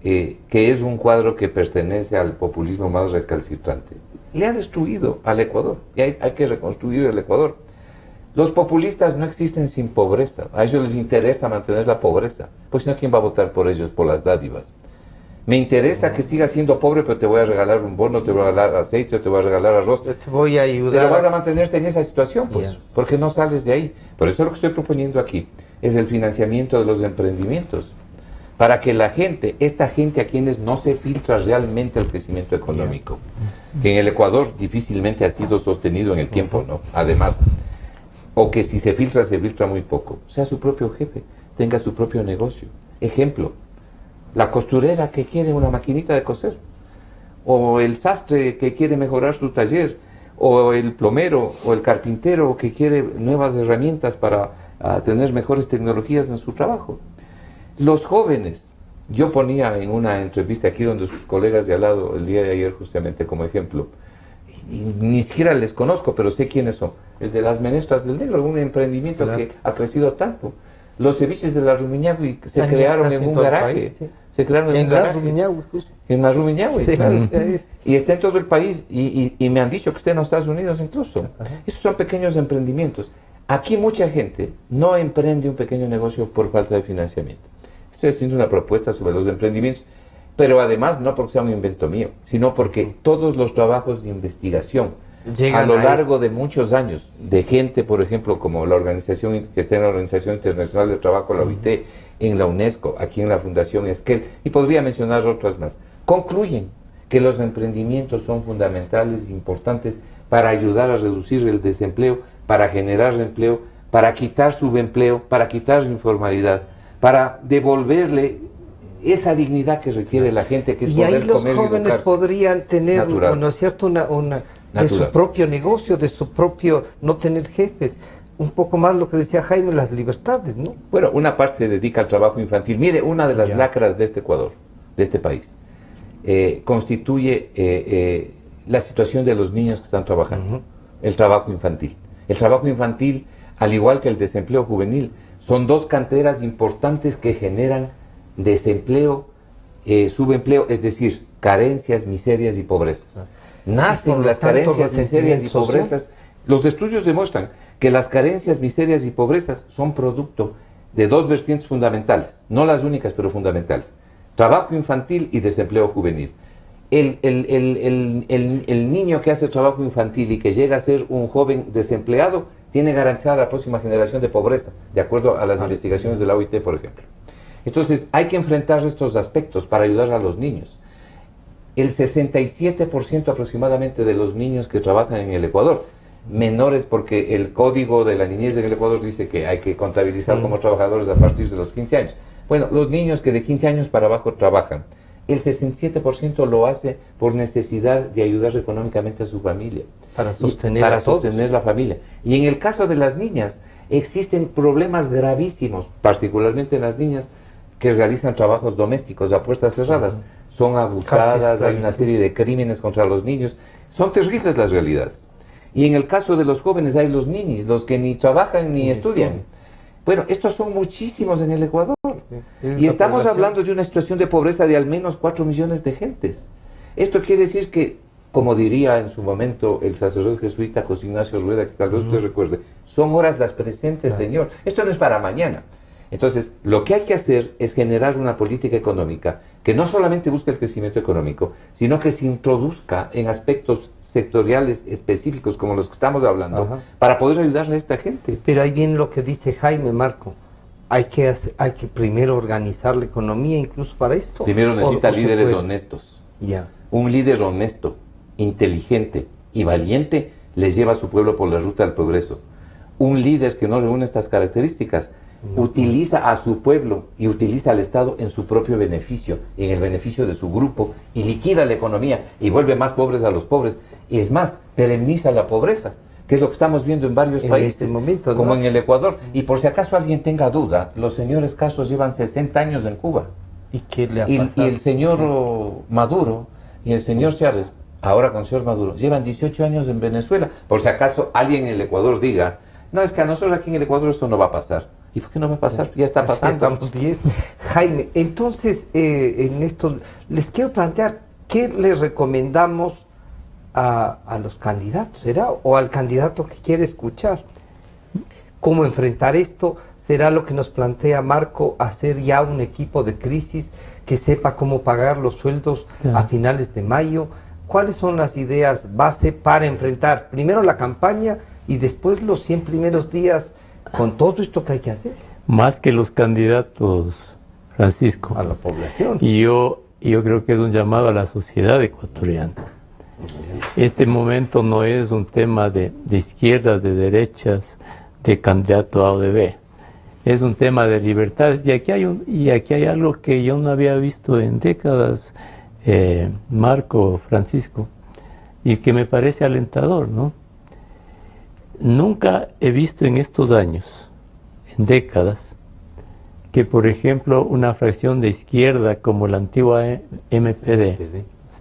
que es un cuadro que pertenece al populismo más recalcitrante, le ha destruido al Ecuador, y hay que reconstruir el Ecuador. Los populistas no existen sin pobreza, a ellos les interesa mantener la pobreza, pues si no, ¿quién va a votar por ellos por las dádivas? Me interesa que sigas siendo pobre, pero te voy a regalar un bono, te voy a regalar aceite, te voy a regalar arroz. Te voy a ayudar. Pero vas a mantenerte en esa situación, pues, porque no sales de ahí. Por eso lo que estoy proponiendo aquí es el financiamiento de los emprendimientos, para que la gente, esta gente a quienes no se filtra realmente el crecimiento económico, que en el Ecuador difícilmente ha sido sostenido en el tiempo, ¿no? Además, o que si se filtra muy poco, sea su propio jefe, tenga su propio negocio. Ejemplo, la costurera que quiere una maquinita de coser, o el sastre que quiere mejorar su taller, o el plomero o el carpintero que quiere nuevas herramientas para tener mejores tecnologías en su trabajo. Los jóvenes, yo ponía en una entrevista aquí donde sus colegas de al lado el día de ayer justamente como ejemplo, y ni siquiera les conozco, pero sé quiénes son, el de las menestras del negro, un emprendimiento que ha crecido tanto. Los ceviches de la Rumiñahui se crearon en un garaje. País, sí. Se crearon en un garaje. Rumiñahui, justo. En la Rumiñahui, sí, claro. Y está en todo el país, y me han dicho que está en los Estados Unidos incluso. Esos son pequeños emprendimientos. Aquí mucha gente no emprende un pequeño negocio por falta de financiamiento. Estoy haciendo una propuesta sobre los emprendimientos, pero además no porque sea un invento mío, sino porque todos los trabajos de investigación llegan a lo largo de muchos años, de gente, por ejemplo, como la organización que está en la Organización Internacional del Trabajo, la OIT, en la UNESCO, aquí en la Fundación Esquel, y podría mencionar otras más, concluyen que los emprendimientos son fundamentales e importantes para ayudar a reducir el desempleo, para generar empleo, para quitar subempleo, para quitar informalidad, para devolverle esa dignidad que requiere la gente, que es poder comer y educarse. Y ahí los jóvenes podrían tener, ¿no es cierto?, de su propio negocio, de su propio, no tener jefes. Un poco más lo que decía Jaime, las libertades, ¿no? Bueno, una parte se dedica al trabajo infantil. Mire, una de las lacras de este Ecuador, de este país, constituye la situación de los niños que están trabajando, el trabajo infantil. El trabajo infantil, al igual que el desempleo juvenil, son dos canteras importantes que generan desempleo, subempleo, es decir, carencias, miserias y pobrezas. Nacen las carencias, miserias y pobrezas. Los estudios demuestran que las carencias, miserias y pobrezas son producto de dos vertientes fundamentales, no las únicas, pero fundamentales: trabajo infantil y desempleo juvenil. El niño que hace trabajo infantil y que llega a ser un joven desempleado tiene garantizada la próxima generación de pobreza, de acuerdo a las investigaciones de la OIT, por ejemplo. Entonces, hay que enfrentar estos aspectos para ayudar a los niños. El 67% aproximadamente de los niños que trabajan en el Ecuador, menores, porque el código de la niñez en el Ecuador dice que hay que contabilizar como trabajadores a partir de los 15 años. Bueno, los niños que de 15 años para abajo trabajan, el 67% lo hace por necesidad de ayudar económicamente a su familia. Para sostener la familia. Y en el caso de las niñas, existen problemas gravísimos, particularmente en las niñas que realizan trabajos domésticos a puertas cerradas. Son abusadas, hay una serie de crímenes contra los niños. Son terribles las realidades. Y en el caso de los jóvenes hay los ninis, los que ni trabajan ni estudian. Bueno, estos son muchísimos en el Ecuador. Y estamos hablando de una situación de pobreza de al menos 4 millones de gentes. Esto quiere decir que, como diría en su momento el sacerdote jesuita José Ignacio Rueda, que tal vez usted recuerde, son horas las presentes, Señor. Esto no es para mañana. Entonces, lo que hay que hacer es generar una política económica que no solamente busque el crecimiento económico, sino que se introduzca en aspectos sectoriales específicos como los que estamos hablando, para poder ayudarle a esta gente. Pero ahí viene lo que dice Jaime, Marco. Hay que primero organizar la economía incluso para esto. Primero necesita líderes honestos. Ya. Un líder honesto, inteligente y valiente les lleva a su pueblo por la ruta del progreso. Un líder que no reúne estas características utiliza a su pueblo y utiliza al Estado en su propio beneficio, en el beneficio de su grupo, y liquida la economía y vuelve más pobres a los pobres. Y es más, pereniza la pobreza, que es lo que estamos viendo en varios países, este momento, como en el Ecuador. Y por si acaso alguien tenga duda, los señores Castro llevan 60 años en Cuba. ¿Y qué le ha pasado? Y el señor Maduro y el señor Chávez, ahora con el señor Maduro, llevan 18 años en Venezuela. Por si acaso alguien en el Ecuador diga, no, es que a nosotros aquí en el Ecuador esto no va a pasar. ¿Y por qué no va a pasar? Ya está pasando. Estamos 10. Jaime, entonces, en esto, les quiero plantear, ¿qué le recomendamos a los candidatos? ¿Será? ¿O al candidato que quiere escuchar? ¿Cómo enfrentar esto? ¿Será lo que nos plantea Marco, hacer ya un equipo de crisis que sepa cómo pagar los sueldos a finales de mayo? ¿Cuáles son las ideas base para enfrentar primero la campaña y después los 100 primeros días con todo esto que hay que hacer? Más que los candidatos, Francisco. A la población. Y yo creo que es un llamado a la sociedad ecuatoriana. Este momento no es un tema de izquierdas, de derechas, de candidato A o de B. Es un tema de libertades. Y aquí hay algo que yo no había visto en décadas, Marco, Francisco, y que me parece alentador, ¿no? Nunca he visto en estos años, en décadas, que por ejemplo una fracción de izquierda como la antigua MPD,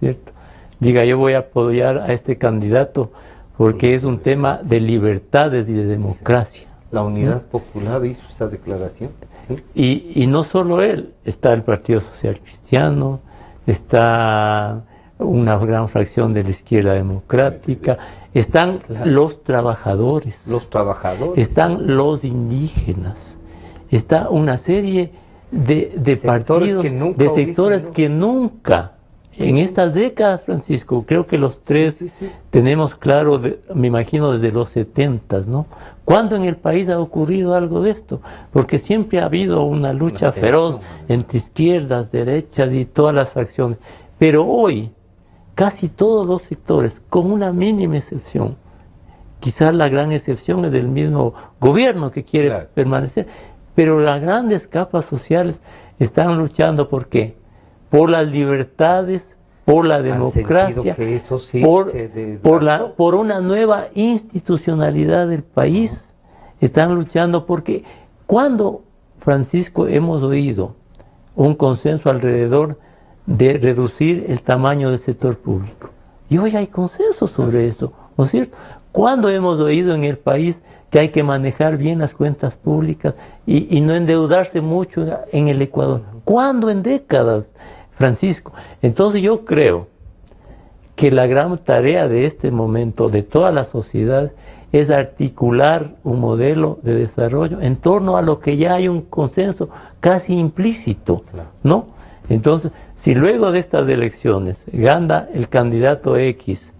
¿cierto?, diga yo voy a apoyar a este candidato porque es un tema de libertades y de democracia. La Unidad Popular hizo esa declaración. ¿Sí? Y no solo él, está el Partido Social Cristiano, está una gran fracción de la izquierda democrática, están los trabajadores, están los indígenas, está una serie de partidos, de sectores que nunca, en estas décadas, Francisco, creo que los tres tenemos claro, me imagino desde los 70s, ¿no? ¿Cuándo en el país ha ocurrido algo de esto? Porque siempre ha habido una lucha feroz entre izquierdas, derechas y todas las fracciones. Pero hoy, casi todos los sectores, con una mínima excepción, quizás la gran excepción es del mismo gobierno que quiere permanecer, pero las grandes capas sociales están luchando ¿por qué? Por las libertades, por la democracia, que eso por una nueva institucionalidad del país. Están luchando porque cuando, Francisco, hemos oído un consenso alrededor de reducir el tamaño del sector público, y hoy hay consenso sobre esto, ¿no es cierto? ¿Cuándo hemos oído en el país que hay que manejar bien las cuentas públicas y no endeudarse mucho en el Ecuador? ¿Cuándo? En décadas, Francisco. Entonces yo creo que la gran tarea de este momento de toda la sociedad es articular un modelo de desarrollo en torno a lo que ya hay un consenso casi implícito, ¿no? Entonces, si luego de estas elecciones gana el candidato X,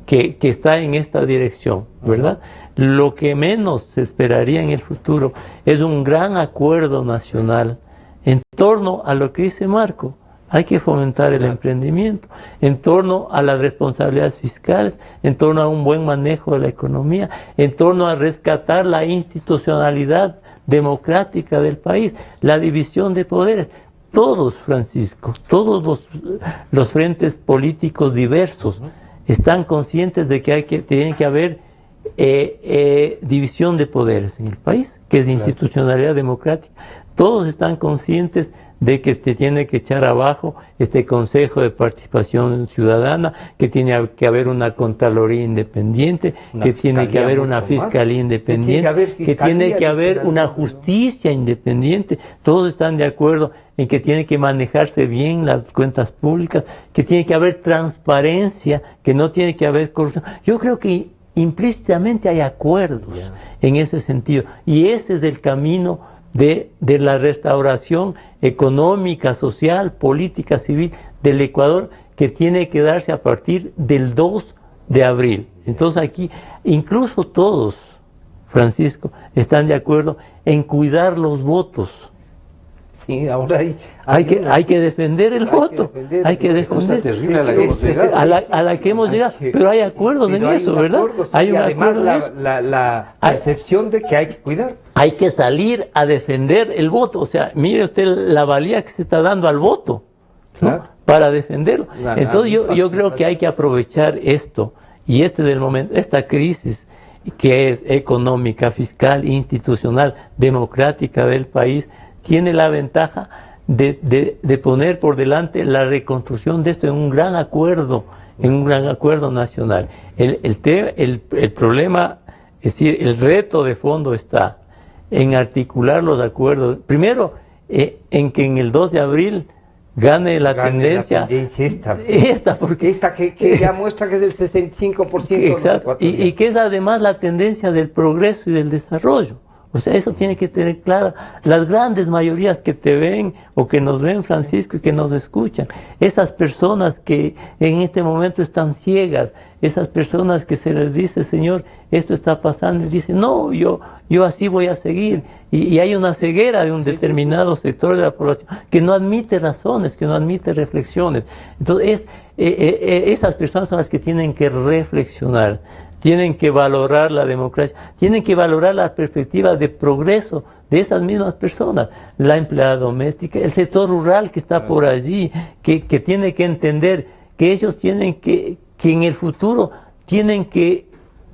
que está en esta dirección, ¿verdad? Lo que menos se esperaría en el futuro es un gran acuerdo nacional en torno a lo que dice Marco. Hay que fomentar el emprendimiento, en torno a las responsabilidades fiscales, en torno a un buen manejo de la economía, en torno a rescatar la institucionalidad democrática del país, la división de poderes. Todos, Francisco, todos los frentes políticos diversos están conscientes de que tiene que haber división de poderes en el país, que es institucionalidad democrática. Todos están conscientes de que se tiene que echar abajo este Consejo de Participación Ciudadana, que tiene que haber una Contraloría independiente, que tiene que haber una Fiscalía independiente, que tiene que haber una justicia independiente. Todos están de acuerdo en que tiene que manejarse bien las cuentas públicas, que tiene que haber transparencia, que no tiene que haber corrupción. Yo creo que implícitamente hay acuerdos en ese sentido, y ese es el camino de la restauración económica, social, política, civil del Ecuador, que tiene que darse a partir del 2 de abril. Entonces aquí, incluso todos, Francisco, están de acuerdo en cuidar los votos. Sí, ahora hay que defender el voto. Hay que defender. Terrible a la que hemos llegado. A la que hemos llegado. Pero hay acuerdos en eso, ¿verdad? Hay un acuerdo. Además, la percepción de que hay que cuidar. Hay que salir a defender el voto. O sea, mire usted la valía que se está dando al voto, ¿no? Claro. Para defenderlo. Entonces yo creo que hay que aprovechar esto. Y del momento, esta crisis que es económica, fiscal, institucional, democrática del país, tiene la ventaja de poner por delante la reconstrucción de esto en un gran acuerdo, nacional. El problema, es decir, el reto de fondo está en articular los acuerdos. Primero, en que en el 2 de abril gane la tendencia que ya muestra que es del 65%. Exacto, y que es además la tendencia del progreso y del desarrollo. O sea, eso tiene que tener clara las grandes mayorías que te ven o que nos ven, Francisco, y que nos escuchan. Esas personas que en este momento están ciegas, esas personas que se les dice, Señor, esto está pasando, y dicen, no, yo así voy a seguir. Y hay una ceguera de un determinado sector de la población que no admite razones, que no admite reflexiones. Entonces, esas personas son las que tienen que reflexionar. Tienen que valorar la democracia, tienen que valorar la perspectiva de progreso de esas mismas personas, la empleada doméstica, el sector rural que está por allí, que tiene que entender que ellos tienen que en el futuro tienen que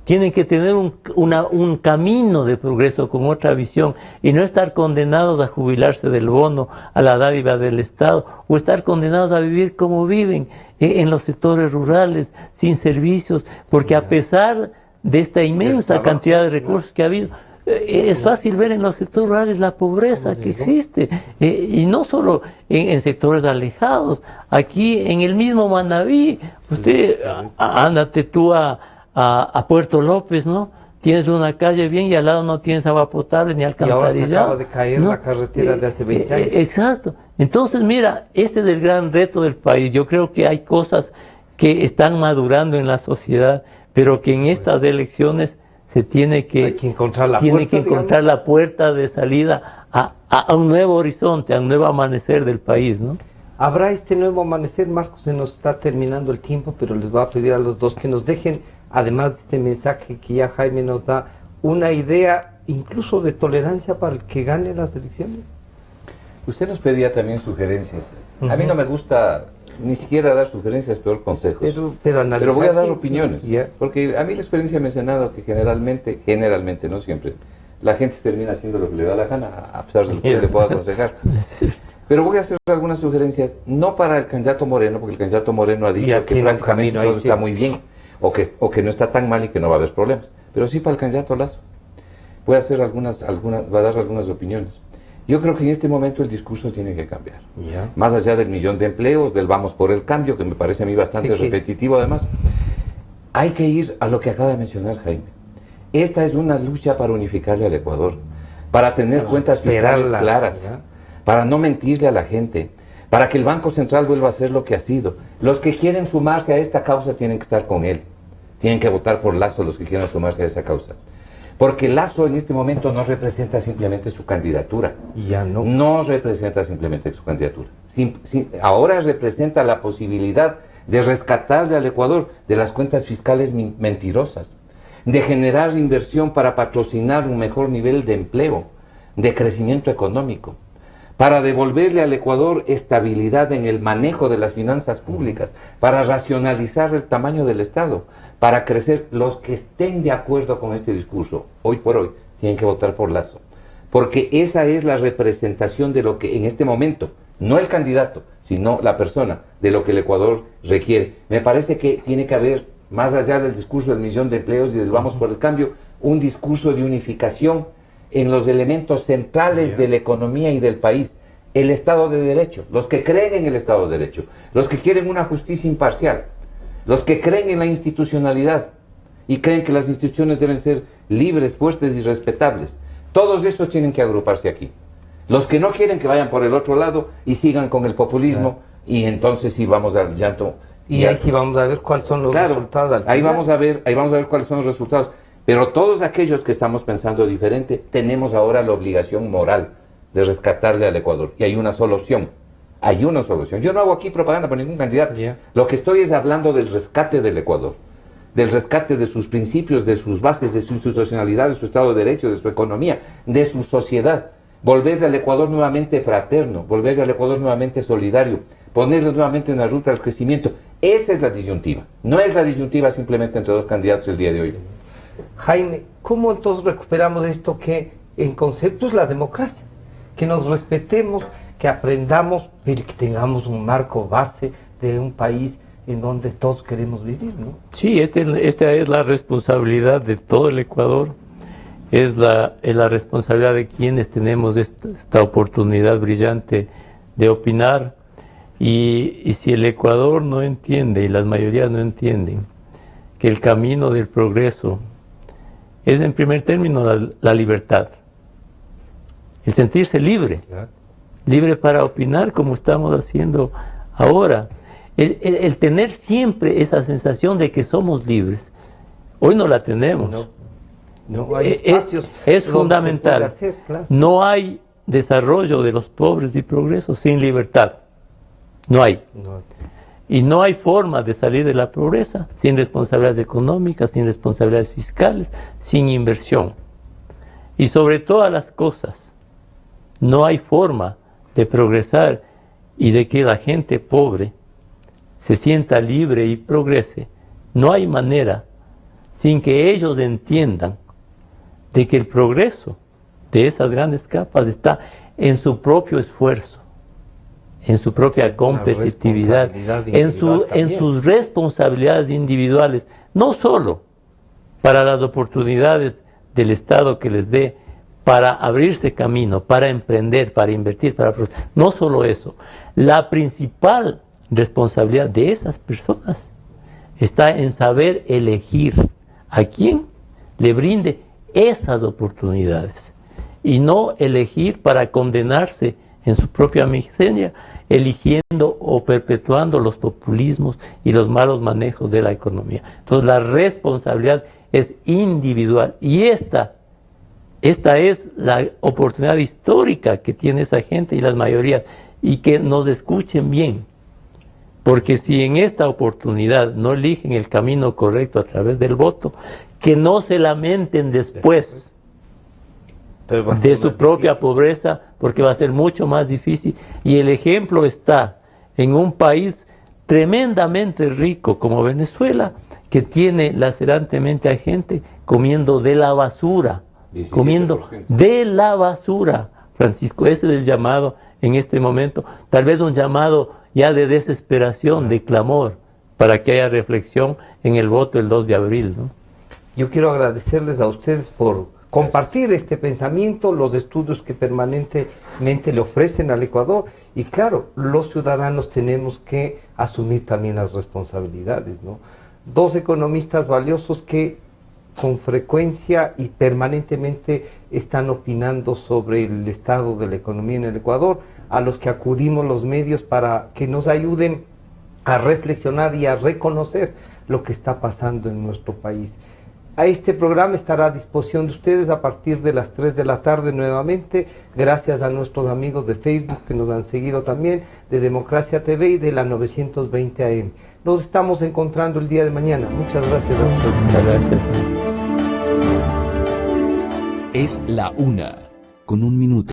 tener un camino de progreso con otra visión y no estar condenados a jubilarse del bono, a la dádiva del Estado, o estar condenados a vivir como viven en los sectores rurales, sin servicios, porque a pesar de esta inmensa cantidad de recursos que ha habido, es fácil ver en los sectores rurales la pobreza que existe, y no solo en sectores alejados. Aquí en el mismo Manabí, usted ándate tú a Puerto López, ¿no? Tienes una calle bien y al lado no tienes agua potable ni alcantarillado. Y ahora se acaba de caer, ¿no?, la carretera de hace 20 años. Exacto. Entonces, mira, este es el gran reto del país. Yo creo que hay cosas que están madurando en la sociedad, pero que en estas elecciones se tiene que encontrar la puerta de salida a un nuevo horizonte, a un nuevo amanecer del país, ¿no? Habrá este nuevo amanecer, Marcos, se nos está terminando el tiempo, pero les voy a pedir a los dos que nos dejen, además de este mensaje que ya Jaime nos da, una idea incluso de tolerancia para el que gane las elecciones. Usted nos pedía también sugerencias. A mí no me gusta ni siquiera dar sugerencias, peor consejos. Pero voy a dar opiniones. Porque a mí la experiencia me ha enseñado que generalmente, no siempre, la gente termina haciendo lo que le da la gana, a pesar de lo que usted le pueda aconsejar. Pero voy a hacer algunas sugerencias, no para el candidato Moreno, porque el candidato Moreno ha dicho que prácticamente todo está muy bien, o que no está tan mal y que no va a haber problemas. Pero sí para el candidato Lasso. Voy a dar algunas opiniones. Yo creo que en este momento el discurso tiene que cambiar. Más allá del 1.000.000 de empleos, del vamos por el cambio, que me parece a mí bastante repetitivo además, hay que ir a lo que acaba de mencionar Jaime. Esta es una lucha para unificarle al Ecuador, para tener cuentas fiscales claras, para no mentirle a la gente, para que el Banco Central vuelva a ser lo que ha sido. Los que quieren sumarse a esta causa tienen que estar con él. Tienen que votar por Lasso los que quieran sumarse a esa causa. Porque Lasso en este momento no representa simplemente su candidatura. No representa simplemente su candidatura. Ahora representa la posibilidad de rescatarle al Ecuador de las cuentas fiscales mentirosas, de generar inversión para patrocinar un mejor nivel de empleo, de crecimiento económico, para devolverle al Ecuador estabilidad en el manejo de las finanzas públicas, para racionalizar el tamaño del Estado, para crecer. Los que estén de acuerdo con este discurso, hoy por hoy, tienen que votar por Lasso, porque esa es la representación de lo que en este momento, no el candidato, sino la persona, de lo que el Ecuador requiere. Me parece que tiene que haber, más allá del discurso del 1.000.000 de empleos y del vamos por el cambio, un discurso de unificación en los elementos centrales de la economía y del país. El Estado de Derecho, los que creen en el Estado de Derecho, los que quieren una justicia imparcial, los que creen en la institucionalidad y creen que las instituciones deben ser libres, fuertes y respetables. Todos estos tienen que agruparse aquí. Los que no quieren que vayan por el otro lado y sigan con el populismo, y entonces sí vamos al llanto. Y ahí sí vamos a ver cuáles son los resultados. Al ahí final. vamos a ver cuáles son los resultados. Pero todos aquellos que estamos pensando diferente, tenemos ahora la obligación moral de rescatarle al Ecuador. Y hay una sola opción. Hay una solución. Yo no hago aquí propaganda por ningún candidato. Lo que estoy es hablando del rescate del Ecuador, del rescate de sus principios, de sus bases, de su institucionalidad, de su Estado de Derecho, de su economía, de su sociedad. Volverle al Ecuador nuevamente fraterno, volverle al Ecuador nuevamente solidario, ponerlo nuevamente en la ruta del crecimiento. Esa es la disyuntiva. No es la disyuntiva simplemente entre dos candidatos el día de hoy. Jaime, ¿cómo entonces recuperamos esto que en concepto es la democracia? Que nos respetemos, que aprendamos, pero que tengamos un marco base de un país en donde todos queremos vivir, ¿no? Sí, esta es la responsabilidad de todo el Ecuador, es la responsabilidad de quienes tenemos esta oportunidad brillante de opinar, y si el Ecuador no entiende, y las mayorías no entienden, que el camino del progreso es en primer término la libertad, el sentirse libre, libre para opinar como estamos haciendo ahora, el tener siempre esa sensación de que somos libres. Hoy no la tenemos. No hay espacios es donde fundamental. se puede hacer, claro. No hay desarrollo de los pobres y progreso sin libertad. No hay. Y no hay forma de salir de la pobreza sin responsabilidades económicas, sin responsabilidades fiscales, sin inversión. Y sobre todas las cosas, no hay forma de progresar y de que la gente pobre se sienta libre y progrese. No hay manera sin que ellos entiendan de que el progreso de esas grandes capas está en su propio esfuerzo, en su propia competitividad, en sus responsabilidades individuales, no solo para las oportunidades del Estado que les dé para abrirse camino, para emprender, para invertir, no solo eso. La principal responsabilidad de esas personas está en saber elegir a quién le brinde esas oportunidades y no elegir para condenarse en su propia miseria, eligiendo o perpetuando los populismos y los malos manejos de la economía. Entonces la responsabilidad es individual y esta es la oportunidad histórica que tiene esa gente y las mayorías, y que nos escuchen bien, porque si en esta oportunidad no eligen el camino correcto a través del voto, que no se lamenten después de su propia pobreza, porque va a ser mucho más difícil. Y el ejemplo está en un país tremendamente rico como Venezuela, que tiene lacerantemente a gente comiendo de la basura, 17%. Comiendo de la basura. Francisco, ese es el llamado en este momento, tal vez un llamado ya de desesperación, de clamor, para que haya reflexión en el voto el 2 de abril, ¿no? Yo quiero agradecerles a ustedes por compartir este pensamiento, los estudios que permanentemente le ofrecen al Ecuador, y claro, los ciudadanos tenemos que asumir también las responsabilidades, ¿no? Dos economistas valiosos que con frecuencia y permanentemente están opinando sobre el estado de la economía en el Ecuador, a los que acudimos los medios para que nos ayuden a reflexionar y a reconocer lo que está pasando en nuestro país. A este programa estará a disposición de ustedes a partir de las 3 de la tarde nuevamente, gracias a nuestros amigos de Facebook que nos han seguido también, de Democracia TV y de la 920 AM. Nos estamos encontrando el día de mañana. Muchas gracias a ustedes. Muchas gracias. Es la 1:01 minuto.